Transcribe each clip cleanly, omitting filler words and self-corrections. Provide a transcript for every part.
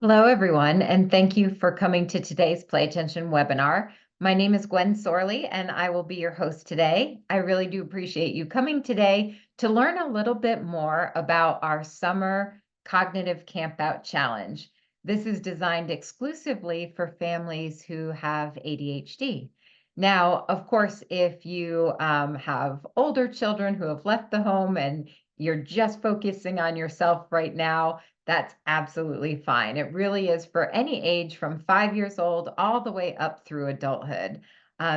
Hello, everyone, and thank you for coming to today's Play Attention webinar. My name is Gwen Sorley, and I will be your host today. I really do appreciate you coming today to learn a little bit more about our Summer Cognitive Campout Challenge. This is designed exclusively for families who have ADHD. Now, of course, if you have older children who have left the home and you're just focusing on yourself right now, that's absolutely fine. It really is for any age from 5 years old all the way up through adulthood.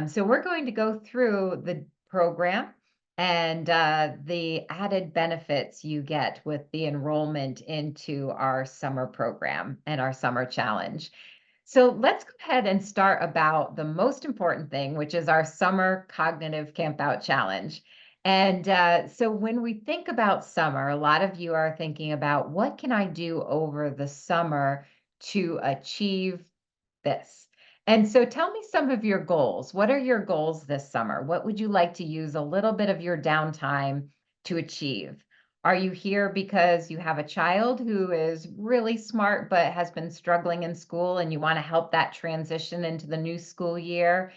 So we're going to go through the program and the added benefits you get with the enrollment into our summer program and our summer challenge. So let's go ahead and start about the most important thing, which is our summer cognitive campout challenge. And so when we think about summer, a lot of you are thinking about what can I do over the summer to achieve this? And so tell me some of your goals. What are your goals this summer? What would you like to use a little bit of your downtime to achieve? Are you here because you have a child who is really smart but has been struggling in school and you want to help that transition into the new school year?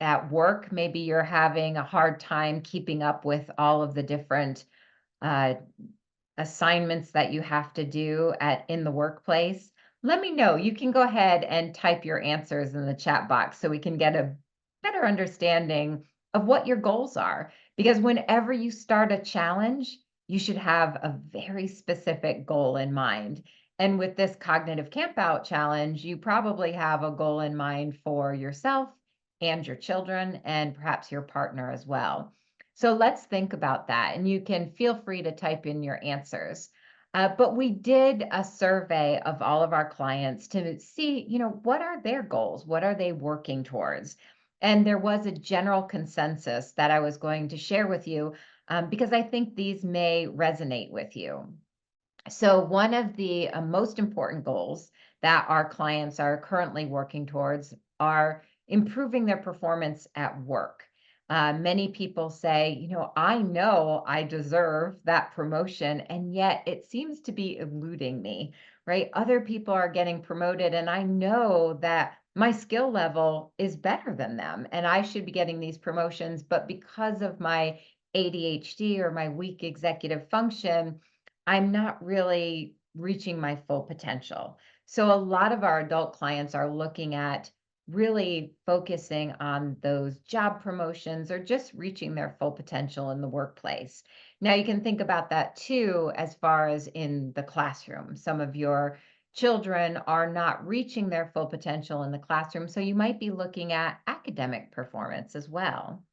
At work, maybe you're having a hard time keeping up with all of the different uh, assignments that you have to do in the workplace. Let me know. You can go ahead and type your answers in the chat box so we can get a better understanding of what your goals are. Because whenever you start a challenge, you should have a very specific goal in mind. And with this cognitive campout challenge, you probably have a goal in mind for yourself and your children and perhaps your partner as well. So let's think about that. And you can feel free to type in your answers. But we did a survey of all of our clients to see, what are their goals? What are they working towards? And there was a general consensus that I was going to share with you because I think these may resonate with you. So one of the most important goals that our clients are currently working towards are improving their performance at work. Many people say, I know I deserve that promotion, and yet it seems to be eluding me, right? Other people are getting promoted, and I know that my skill level is better than them, and I should be getting these promotions, but because of my ADHD or my weak executive function, I'm not really reaching my full potential. So a lot of our adult clients are looking at really focusing on those job promotions or just reaching their full potential in the workplace. Now, you can think about that too, as far as in the classroom. Some of your children are not reaching their full potential in the classroom, so you might be looking at academic performance as well.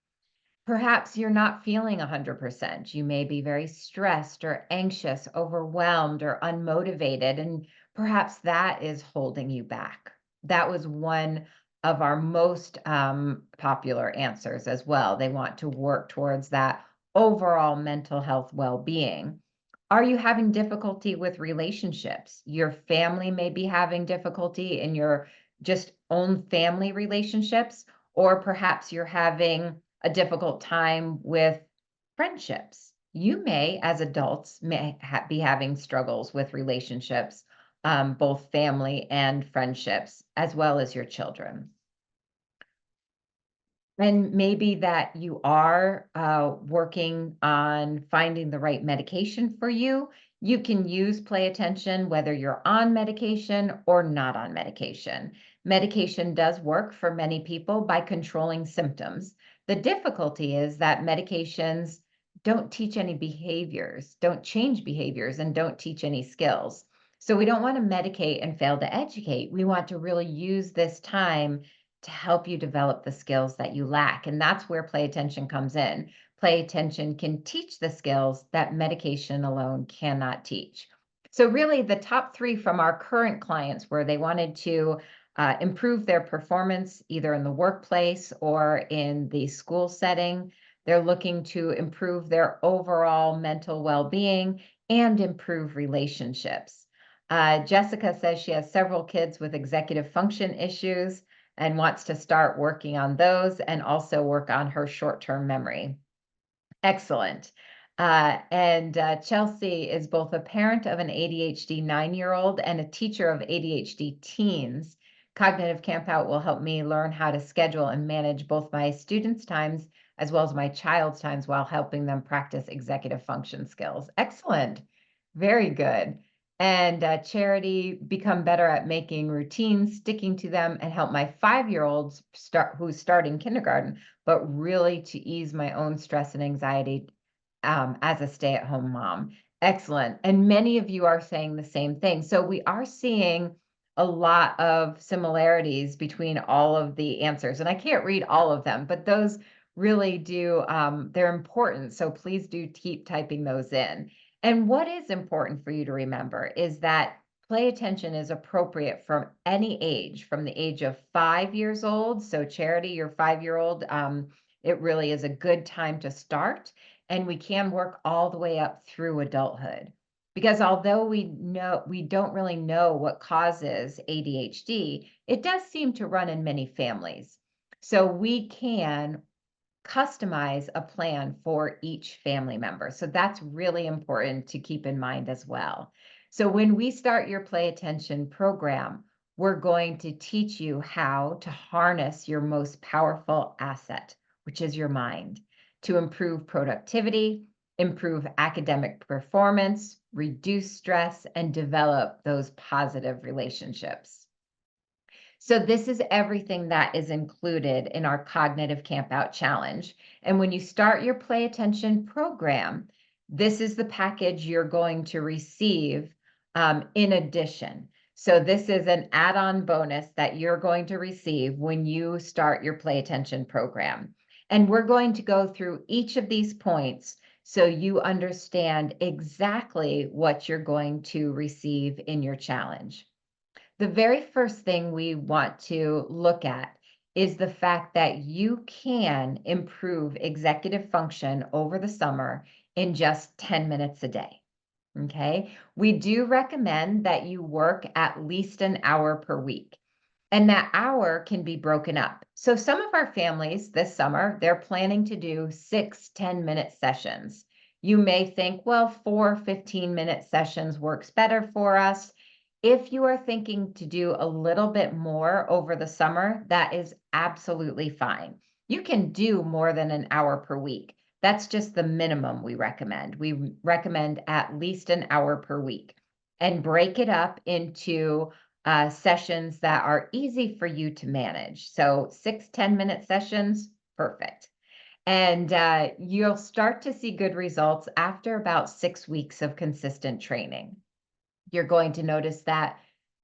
Perhaps you're not feeling 100%. You may be very stressed or anxious, overwhelmed, or unmotivated, and perhaps that is holding you back. That was one of our most popular answers as well. They want to work towards that overall mental health well-being. Are you having difficulty with relationships? Your family may be having difficulty in your just own family relationships, or perhaps you're having a difficult time with friendships. You may, as adults, be having struggles with relationships, both family and friendships, as well as your children. And maybe that you are working on finding the right medication for you. You can use Play Attention whether you're on medication or not on medication. Medication does work for many people by controlling symptoms. The difficulty is that medications don't teach any behaviors, don't change behaviors, and don't teach any skills. So we don't want to medicate and fail to educate. We want to really use this time to help you develop the skills that you lack. And that's where Play Attention comes in. Play Attention can teach the skills that medication alone cannot teach. So really the top three from our current clients where they wanted to improve their performance either in the workplace or in the school setting. They're looking to improve their overall mental well-being and improve relationships. Jessica says she has several kids with executive function issues and wants to start working on those and also work on her short-term memory. Excellent. And Chelsea is both a parent of an ADHD 9-year-old and a teacher of ADHD teens. Cognitive Campout will help me learn how to schedule and manage both my students' times as well as my child's times while helping them practice executive function skills. Excellent. Very good. And Charity become better at making routines, sticking to them, and help my 5-year-olds who's starting kindergarten, but really to ease my own stress and anxiety as a stay-at-home mom. Excellent. And many of you are saying the same thing. So we are seeing a lot of similarities between all of the answers. And I can't read all of them, but those really do, they're important. So please do keep typing those in. And what is important for you to remember is that play attention is appropriate from any age, from the age of 5 years old. So Charity, your 5-year-old, it really is a good time to start. And we can work all the way up through adulthood. Because although we don't really know what causes ADHD, it does seem to run in many families. So we can customize a plan for each family member. So that's really important to keep in mind as well. So when we start your play attention program, we're going to teach you how to harness your most powerful asset, which is your mind, to improve productivity, improve academic performance, reduce stress, and develop those positive relationships. So this is everything that is included in our Cognitive Campout Challenge. And when you start your Play Attention program, this is the package you're going to receive in addition. So this is an add-on bonus that you're going to receive when you start your Play Attention program. And we're going to go through each of these points so you understand exactly what you're going to receive in your challenge. The very first thing we want to look at is the fact that you can improve executive function over the summer in just 10 minutes a day. Okay. We do recommend that you work at least an hour per week. And that hour can be broken up. So some of our families this summer, they're planning to do 6 10-minute sessions. You may think, well, 4 15-minute sessions works better for us. If you are thinking to do a little bit more over the summer, that is absolutely fine. You can do more than an hour per week. That's just the minimum we recommend. We recommend at least an hour per week and break it up into sessions that are easy for you to manage. So 6 10-minute sessions, perfect. And you'll start to see good results after about 6 weeks of consistent training. You're going to notice that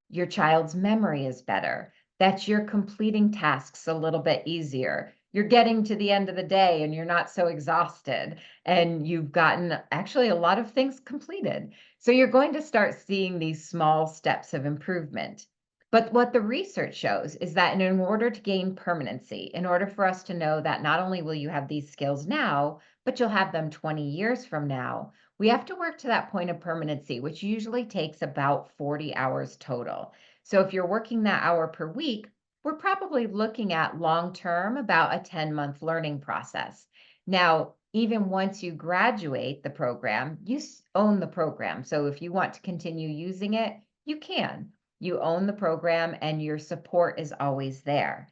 your child's memory is better, that you're completing tasks a little bit easier. You're getting to the end of the day and you're not so exhausted, and you've gotten actually a lot of things completed. So you're going to start seeing these small steps of improvement. But what the research shows is that in order to gain permanency, in order for us to know that not only will you have these skills now, but you'll have them 20 years from now, we have to work to that point of permanency, which usually takes about 40 hours total. So if you're working that hour per week, we're probably looking at long-term about a 10-month learning process. Now, even once you graduate the program, you own the program. So if you want to continue using it, you can. You own the program and your support is always there.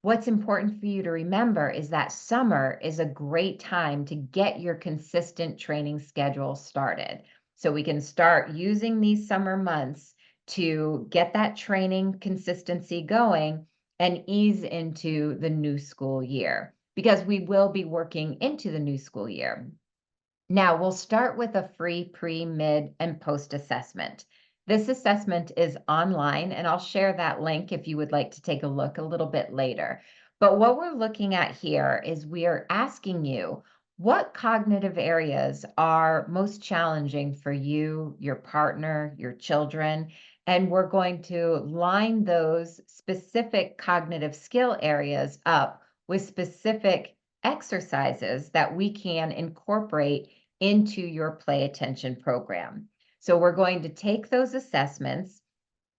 What's important for you to remember is that summer is a great time to get your consistent training schedule started. So we can start using these summer months to get that training consistency going and ease into the new school year, because we will be working into the new school year. Now, we'll start with a free pre, mid, and post assessment. This assessment is online, and I'll share that link if you would like to take a look a little bit later. But what we're looking at here is we are asking you what cognitive areas are most challenging for you, your partner, your children, and we're going to line those specific cognitive skill areas up with specific exercises that we can incorporate into your play attention program. So we're going to take those assessments.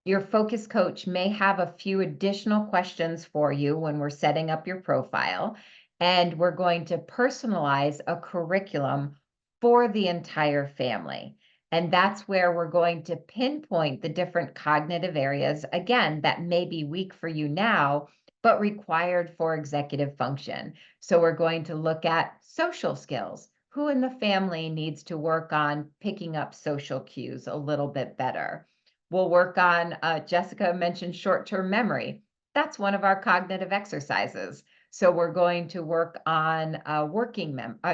Your focus coach may have a few additional questions for you when we're setting up your profile, and we're going to personalize a curriculum for the entire family. And that's where we're going to pinpoint the different cognitive areas, again, that may be weak for you now, but required for executive function. So we're going to look at social skills. Who in the family needs to work on picking up social cues a little bit better? We'll work on, Jessica mentioned short-term memory. That's one of our cognitive exercises. So we're going to work on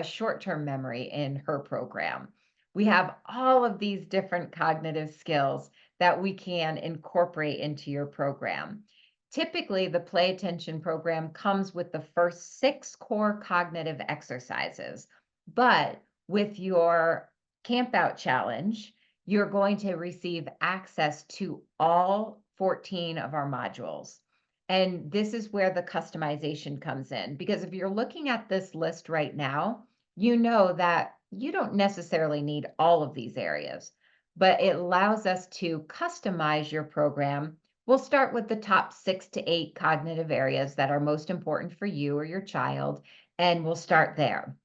short-term memory in her program. We have all of these different cognitive skills that we can incorporate into your program. Typically, the Play Attention program comes with the first 6 core cognitive exercises, but with your Campout challenge, you're going to receive access to all 14 of our modules. And this is where the customization comes in, because if you're looking at this list right now, you know that you don't necessarily need all of these areas, but it allows us to customize your program. We'll start with the top 6 to 8 cognitive areas that are most important for you or your child, and we'll start there.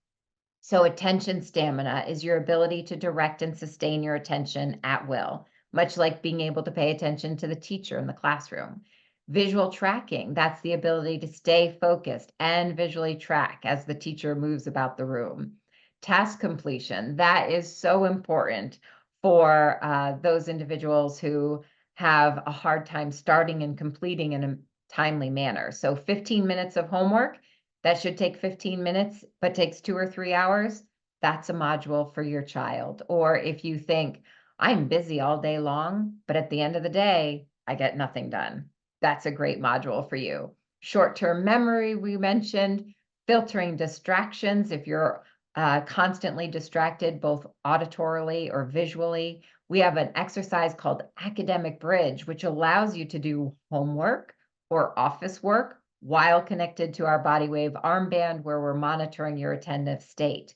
So attention stamina is your ability to direct and sustain your attention at will, much like being able to pay attention to the teacher in the classroom. Visual tracking, that's the ability to stay focused and visually track as the teacher moves about the room. Task completion, that is so important for those individuals who have a hard time starting and completing in a timely manner. So 15 minutes of homework, that should take 15 minutes, but takes 2 or 3 hours, that's a module for your child. Or if you think, I'm busy all day long, but at the end of the day, I get nothing done, that's a great module for you. Short-term memory, we mentioned, filtering distractions. If you're constantly distracted, both auditorily or visually, we have an exercise called Academic Bridge, which allows you to do homework or office work while connected to our body wave armband, where we're monitoring your attentive state.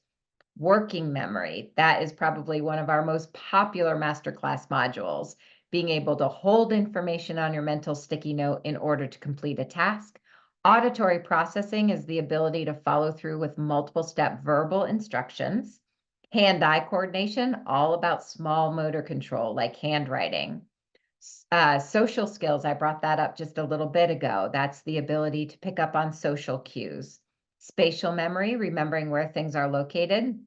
Working memory, that is probably one of our most popular Masterclass modules, being able to hold information on your mental sticky note in order to complete a task. Auditory processing is the ability to follow through with multiple step verbal instructions. Hand-eye coordination, all about small motor control, like handwriting. Social skills, I brought that up just a little bit ago. That's the ability to pick up on social cues. Spatial memory, remembering where things are located,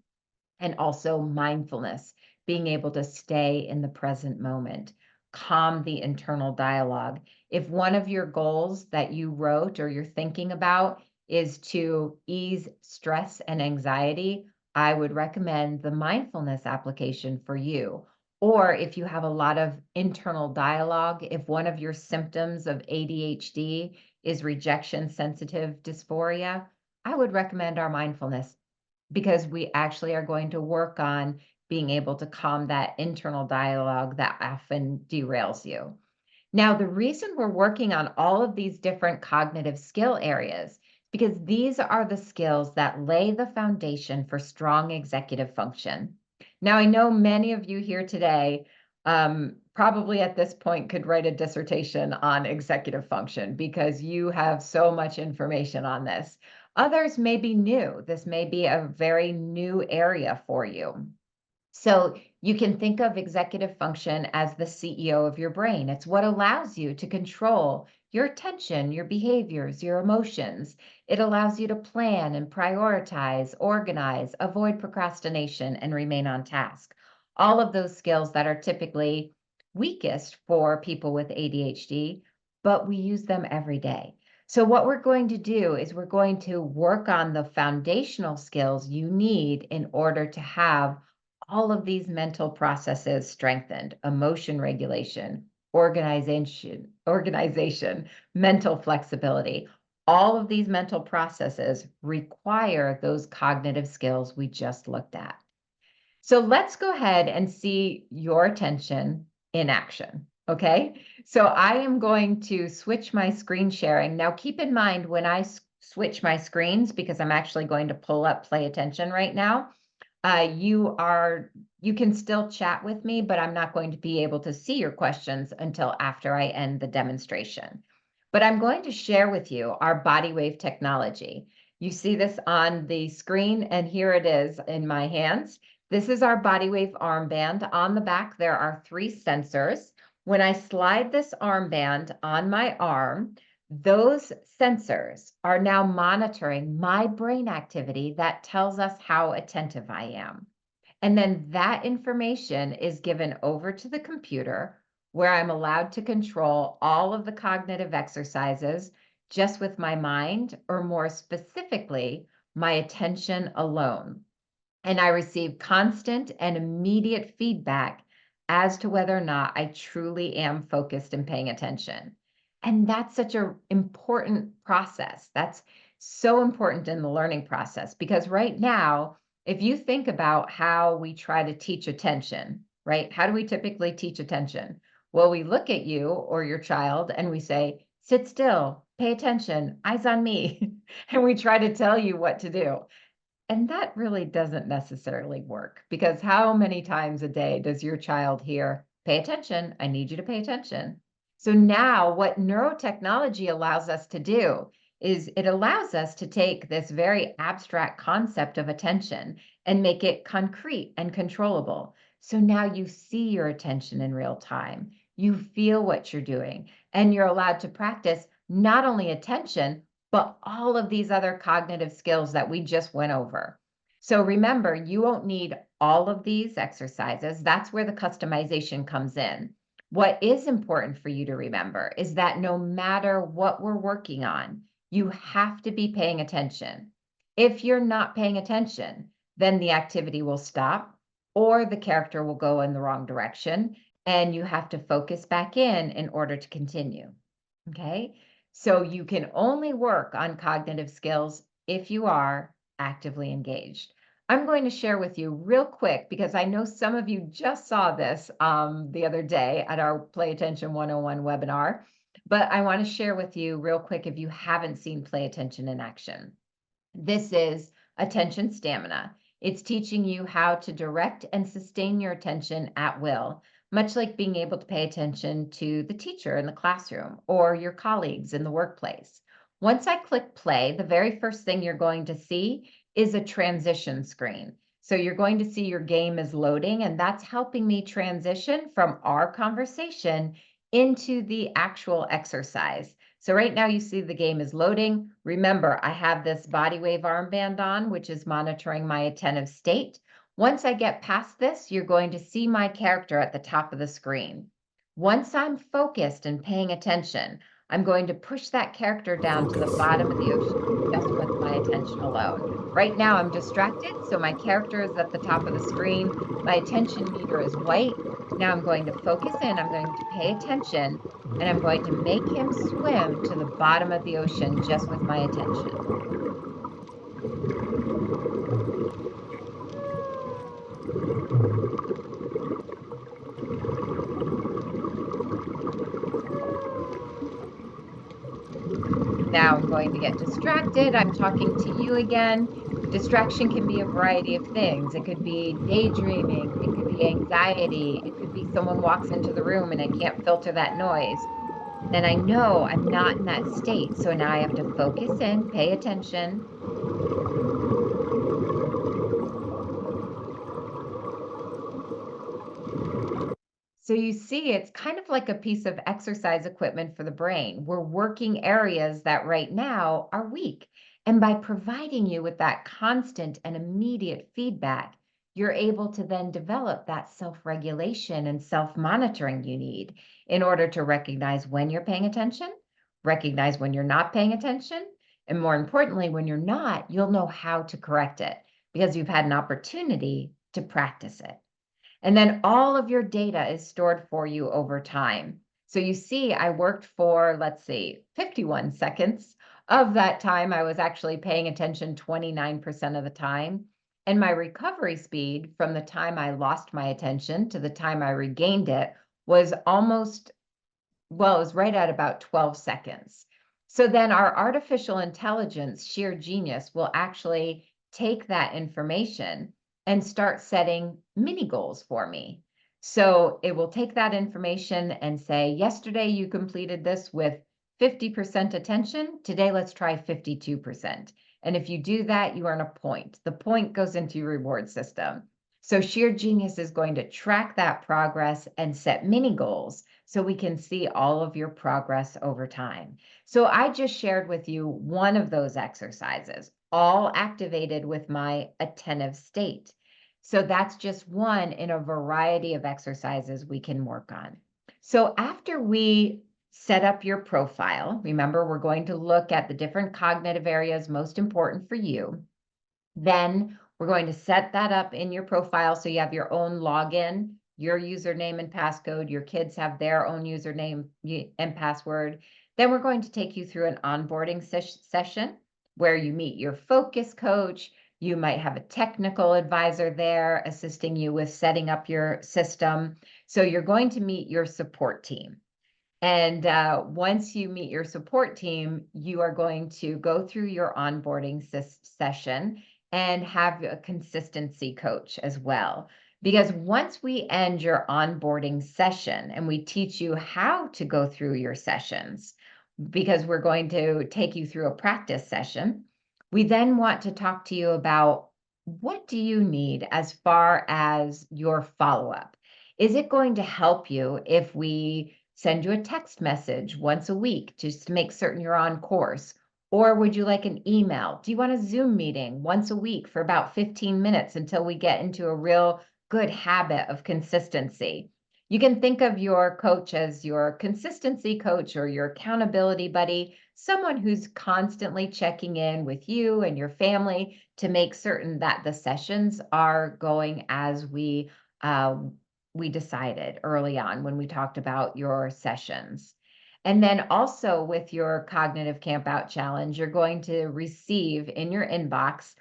and also mindfulness, being able to stay in the present moment, calm the internal dialogue. If one of your goals that you wrote or you're thinking about is to ease stress and anxiety, I would recommend the mindfulness application for you. Or if you have a lot of internal dialogue, if one of your symptoms of ADHD is rejection sensitive dysphoria, I would recommend our mindfulness, because we actually are going to work on being able to calm that internal dialogue that often derails you. Now, the reason we're working on all of these different cognitive skill areas, because these are the skills that lay the foundation for strong executive function. Now, I know many of you here today probably at this point could write a dissertation on executive function because you have so much information on this. Others may be new. This may be a very new area for you. So you can think of executive function as the CEO of your brain. It's what allows you to control your attention, your behaviors, your emotions. It allows you to plan and prioritize, organize, avoid procrastination, and remain on task. All of those skills that are typically weakest for people with ADHD, but we use them every day. So what we're going to do is we're going to work on the foundational skills you need in order to have all of these mental processes strengthened: emotion regulation, organization, mental flexibility. All of these mental processes require those cognitive skills we just looked at. So let's go ahead and see your attention in action. Okay, so I am going to switch my screen sharing. Now keep in mind when I switch my screens, because I'm actually going to pull up Play Attention right now, you can still chat with me, but I'm not going to be able to see your questions until after I end the demonstration. But I'm going to share with you our body wave technology. You see this on the screen, and here it is in my hands. This is our body wave armband. On the back, there are 3 sensors. When I slide this armband on my arm, those sensors are now monitoring my brain activity that tells us how attentive I am. And then that information is given over to the computer where I'm allowed to control all of the cognitive exercises just with my mind, or more specifically, my attention alone. And I receive constant and immediate feedback as to whether or not I truly am focused and paying attention. And that's such an important process. That's so important in the learning process because right now, if you think about how we try to teach attention, right? How do we typically teach attention? Well, we look at you or your child and we say, sit still, pay attention, eyes on me. And we try to tell you what to do. And that really doesn't necessarily work because how many times a day does your child hear, pay attention, I need you to pay attention? So now what neurotechnology allows us to do is it allows us to take this very abstract concept of attention and make it concrete and controllable. So now you see your attention in real time, you feel what you're doing, and you're allowed to practice not only attention, but all of these other cognitive skills that we just went over. So remember, you won't need all of these exercises. That's where the customization comes in. What is important for you to remember is that no matter what we're working on, you have to be paying attention. If you're not paying attention, then the activity will stop or the character will go in the wrong direction, and you have to focus back in order to continue. Okay? So you can only work on cognitive skills if you are actively engaged. I'm going to share with you real quick because I know some of you just saw this the other day at our Play Attention 101 webinar, but I want to share with you real quick if you haven't seen Play Attention in action. This is attention stamina. It's teaching you how to direct and sustain your attention at will, much like being able to pay attention to the teacher in the classroom or your colleagues in the workplace. Once I click play, the very first thing you're going to see is a transition screen. So you're going to see your game is loading, and that's helping me transition from our conversation into the actual exercise. So right now you see the game is loading. Remember, I have this body wave armband on, which is monitoring my attentive state. Once I get past this, you're going to see my character at the top of the screen. Once I'm focused and paying attention, I'm going to push that character down to the bottom of the ocean, just with my attention alone. Right now I'm distracted, so my character is at the top of the screen. My attention meter is white. Now I'm going to focus in, I'm going to pay attention, and I'm going to make him swim to the bottom of the ocean just with my attention. Now I'm going to get distracted. I'm talking to you again. Distraction can be a variety of things. It could be daydreaming, it could be anxiety, it could be someone walks into the room and I can't filter that noise. Then I know I'm not in that state. So now I have to focus in, pay attention. So you see, it's kind of like a piece of exercise equipment for the brain. We're working areas that right now are weak. And by providing you with that constant and immediate feedback, you're able to then develop that self-regulation and self-monitoring you need in order to recognize when you're paying attention, recognize when you're not paying attention, and more importantly, when you're not, you'll know how to correct it because you've had an opportunity to practice it. And then all of your data is stored for you over time. So you see, I worked for, let's see, 51 seconds. Of that time, I was actually paying attention 29% of the time. And my recovery speed from the time I lost my attention to the time I regained it was almost, well, it was right at about 12 seconds. So then our artificial intelligence, sheer genius, will actually take that information and start setting mini goals for me. So it will take that information and say, yesterday you completed this with 50% attention. Today, let's try 52%. And if you do that, you earn a point. The point goes into your reward system. So Sheer Genius is going to track that progress and set mini goals so we can see all of your progress over time. So I just shared with you one of those exercises, all activated with my attentive state. So that's just one in a variety of exercises we can work on. So after we set up your profile, remember, we're going to look at the different cognitive areas most important for you. Then we're going to set that up in your profile so you have your own login, your username and passcode. Your kids have their own username and password. Then we're going to take you through an onboarding session where you meet your focus coach. You might have a technical advisor there assisting you with setting up your system. So you're going to meet your support team. And once you meet your support team, you are going to go through your onboarding session and have a consistency coach as well. Because once we end your onboarding session and we teach you how to go through your sessions, because we're going to take you through a practice session, we then want to talk to you about what do you need as far as your follow-up. Is it going to help you if we send you a text message once a week just to make certain you're on course? Or would you like an email? Do you want a Zoom meeting once a week for about 15 minutes until we get into a real good habit of consistency? You can think of your coach as your consistency coach or your accountability buddy, someone who's constantly checking in with you and your family to make certain that the sessions are going as we decided early on when we talked about your sessions. And then also with your Cognitive Campout Challenge, you're going to receive in your inbox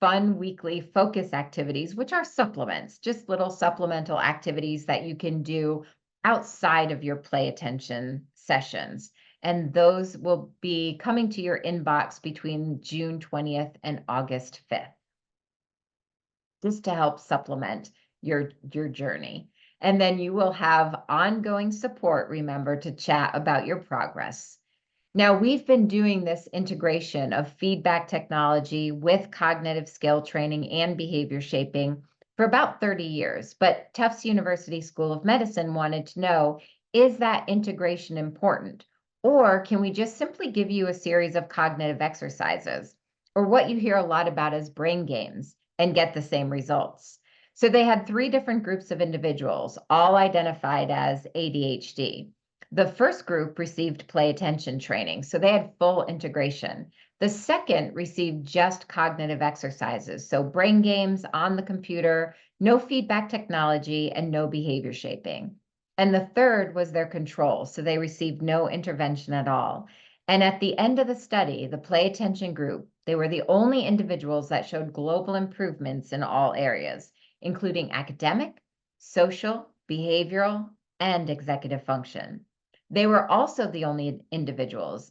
fun weekly focus activities, which are supplements, just little supplemental activities that you can do outside of your play attention sessions. And those will be coming to your inbox between June 20th and August 5th, just to help supplement your journey. And then you will have ongoing support, remember, to chat about your progress. Now, we've been doing this integration of feedback technology with cognitive skill training and behavior shaping for about 30 years, but Tufts University School of Medicine wanted to know, is that integration important? Or can we just simply give you a series of cognitive exercises, or what you hear a lot about as brain games, and get the same results? So they had 3 different groups of individuals, all identified as ADHD. The first group received play attention training, so they had full integration. The second received just cognitive exercises, so brain games on the computer, no feedback technology, and no behavior shaping. And the third was their control, so they received no intervention at all. And at the end of the study, the play attention group, they were the only individuals that showed global improvements in all areas, including academic, social, behavioral, and executive function. They were also the only individuals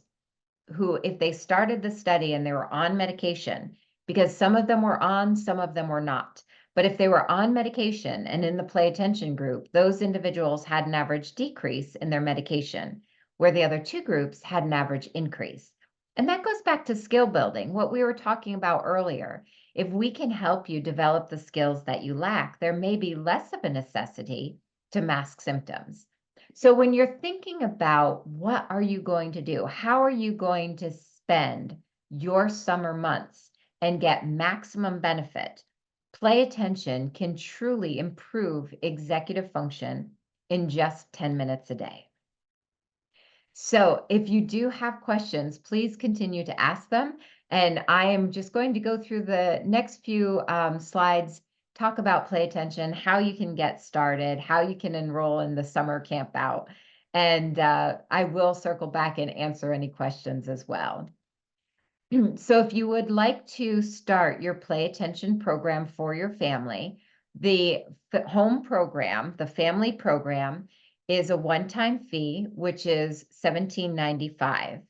who, if they started the study and they were on medication, because some of them were on, some of them were not. But if they were on medication and in the play attention group, those individuals had an average decrease in their medication, where the other 2 groups had an average increase. And that goes back to skill building, what we were talking about earlier. If we can help you develop the skills that you lack, there may be less of a necessity to mask symptoms. So when you're thinking about what are you going to do, how are you going to spend your summer months and get maximum benefit, play attention can truly improve executive function in just 10 minutes a day. So if you do have questions, please continue to ask them. And I am just going to go through the next few slides, talk about play attention, how you can get started, how you can enroll in the summer camp out. And I will circle back and answer any questions as well. So if you would like to start your play attention program for your family, the home program, the family program, is a one-time fee, which is $17.95.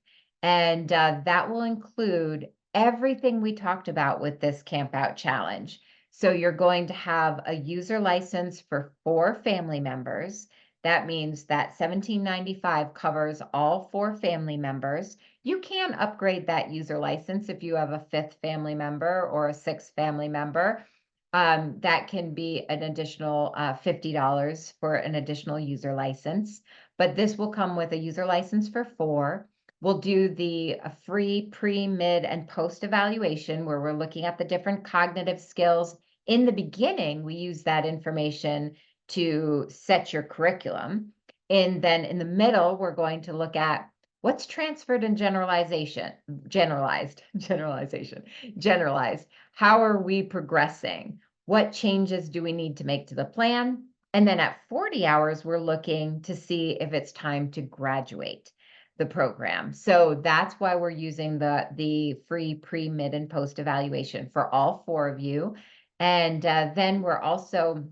And that will include everything we talked about with this Camp Out Challenge. So you're going to have a user license for 4 family members. That means that $17.95 covers all 4 family members. You can upgrade that user license if you have a 5th family member or a 6th family member. That can be an additional $50 for an additional user license, but this will come with a user license for 4. We'll do the free pre, mid, and post evaluation where we're looking at the different cognitive skills. In the beginning, we use that information to set your curriculum. And then in the middle, we're going to look at what's transferred in generalized. How are we progressing? What changes do we need to make to the plan? And then at 40 hours, we're looking to see if it's time to graduate the program. So that's why we're using the free pre, mid, and post evaluation for all 4 of you. And then we're also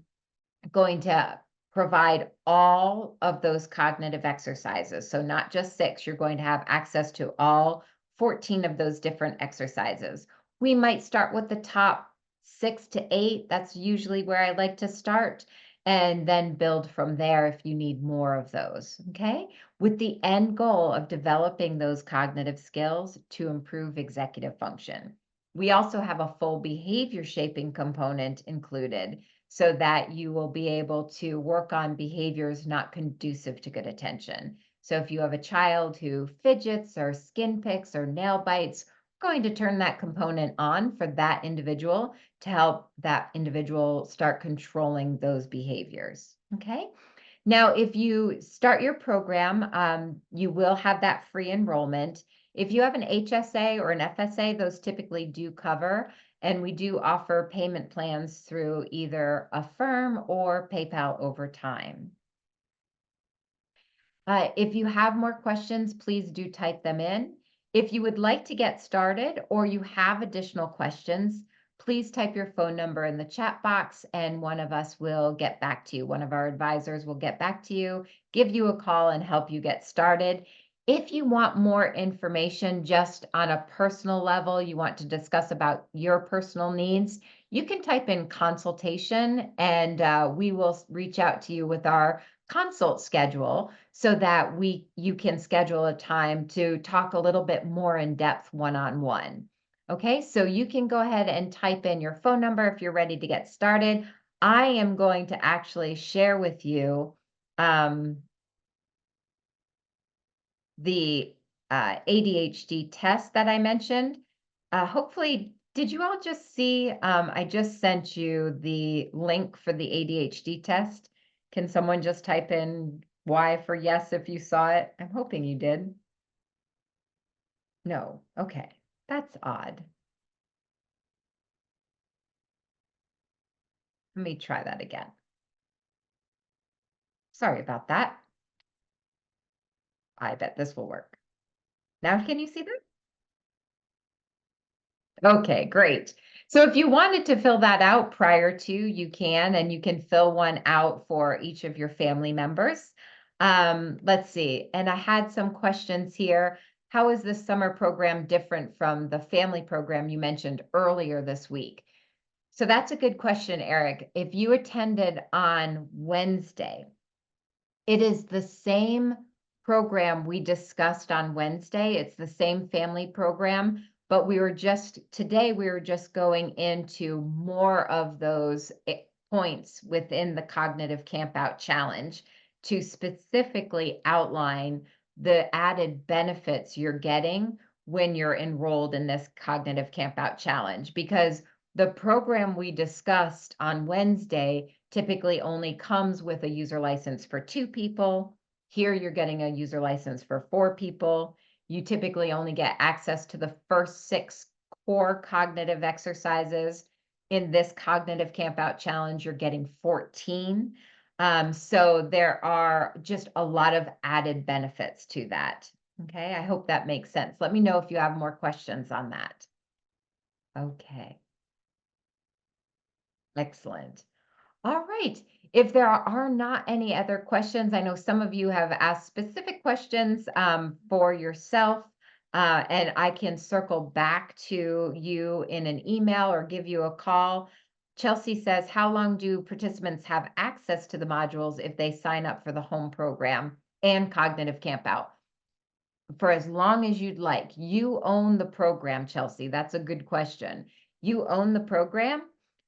going to provide all of those cognitive exercises. So not just 6, you're going to have access to all 14 of those different exercises. We might start with the top 6 to 8. That's usually where I like to start, and then build from there if you need more of those, okay? With the end goal of developing those cognitive skills to improve executive function. We also have a full behavior shaping component included, so that you will be able to work on behaviors not conducive to good attention. So if you have a child who fidgets or skin picks or nail bites, we're going to turn that component on for that individual to help that individual start controlling those behaviors. Okay. Now, if you start your program, you will have that free enrollment. If you have an HSA or an FSA, those typically do cover, and we do offer payment plans through either Affirm or PayPal over time. If you have more questions, please do type them in. If you would like to get started or you have additional questions, please type your phone number in the chat box and one of us will get back to you. One of our advisors will get back to you, give you a call, and help you get started. If you want more information just on a personal level, you want to discuss about your personal needs, you can type in consultation and we will reach out to you with our consult schedule so that you can schedule a time to talk a little bit more in depth one-on-one. Okay, so you can go ahead and type in your phone number if you're ready to get started. I am going to actually share with you the ADHD test that I mentioned. Hopefully, did you all just see? I just sent you the link for the ADHD test. Can someone just type in Y for yes if you saw it? I'm hoping you did. No. Okay. That's odd. Let me try that again. Sorry about that. I bet this will work. Now, can you see that? Okay, great. So if you wanted to fill that out prior to, you can, and you can fill one out for each of your family members. Let's see. And I had some questions here. How is this summer program different from the family program you mentioned earlier this week? So that's a good question, Eric. If you attended on Wednesday, it is the same program we discussed on Wednesday. It's the same family program, but today we were just going into more of those points within the Cognitive Campout Challenge to specifically outline the added benefits you're getting when you're enrolled in this Cognitive Campout Challenge. Because the program we discussed on Wednesday typically only comes with a user license for 2 people. Here you're getting a user license for 4 people. You typically only get access to the first 6 core cognitive exercises. In this Cognitive Campout Challenge, you're getting 14. So there are just a lot of added benefits to that. Okay, I hope that makes sense. Let me know if you have more questions on that. Okay. Excellent. All right. If there are not any other questions, I know some of you have asked specific questions for yourself, and I can circle back to you in an email or give you a call. Chelsea says, how long do participants have access to the modules if they sign up for the home program and Cognitive Campout? For as long as you'd like. You own the program, Chelsea. That's a good question. You own the program.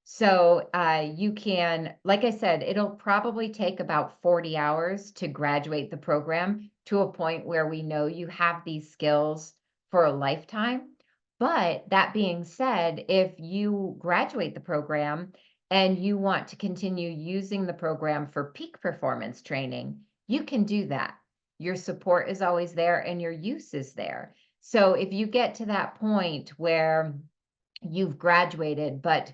So you can, like I said, it'll probably take about 40 hours to graduate the program to a point where we know you have these skills for a lifetime. But that being said, if you graduate the program and you want to continue using the program for peak performance training, you can do that. Your support is always there and your use is there. So if you get to that point where you've graduated, but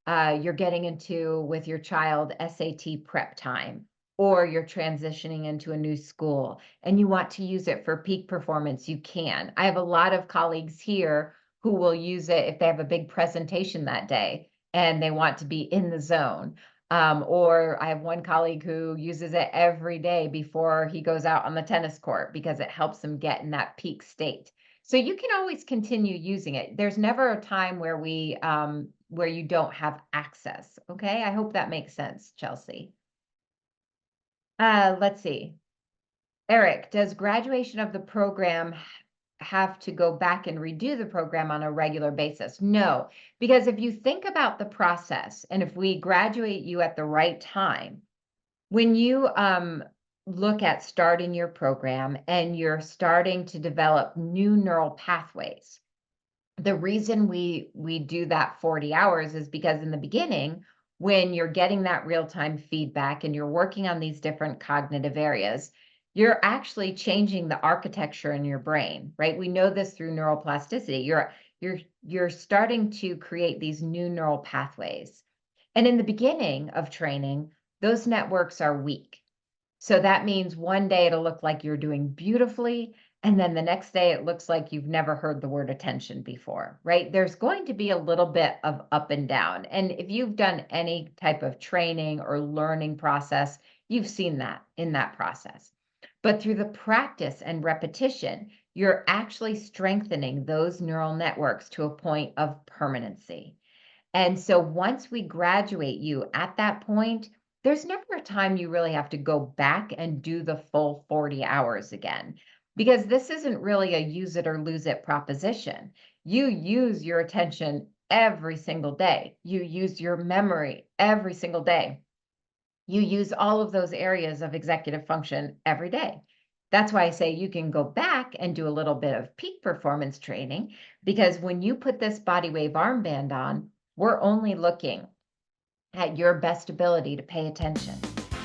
you're getting into with your child SAT prep time, or you're transitioning into a new school and you want to use it for peak performance, you can. I have a lot of colleagues here who will use it if they have a big presentation that day and they want to be in the zone. Or I have one colleague who uses it every day before he goes out on the tennis court because it helps him get in that peak state. So you can always continue using it. There's never a time where where you don't have access. Okay, I hope that makes sense, Chelsea. Let's see. Eric, does graduation of the program have to go back and redo the program on a regular basis? No, because if you think about the process, and if we graduate you at the right time, when you look at starting your program and you're starting to develop new neural pathways, the reason we do that 40 hours is because in the beginning, when you're getting that real-time feedback and you're working on these different cognitive areas, you're actually changing the architecture in your brain, right? We know this through neuroplasticity. You're starting to create these new neural pathways. And in the beginning of training, those networks are weak. So that means one day it'll look like you're doing beautifully, and then the next day it looks like you've never heard the word attention before, right? There's going to be a little bit of up and down. And if you've done any type of training or learning process, you've seen that in that process. But through the practice and repetition, you're actually strengthening those neural networks to a point of permanency. And so once we graduate you at that point, there's never a time you really have to go back and do the full 40 hours again, because this isn't really a use it or lose it proposition. You use your attention every single day. You use your memory every single day. You use all of those areas of executive function every day. That's why I say you can go back and do a little bit of peak performance training, because when you put this body wave armband on, we're only looking at your best ability to pay attention.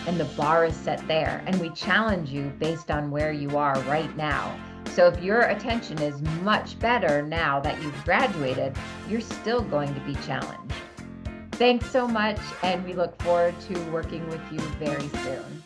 And the bar is set there. And we challenge you based on where you are right now. So if your attention is much better now that you've graduated, you're still going to be challenged. Thanks so much. And we look forward to working with you very soon.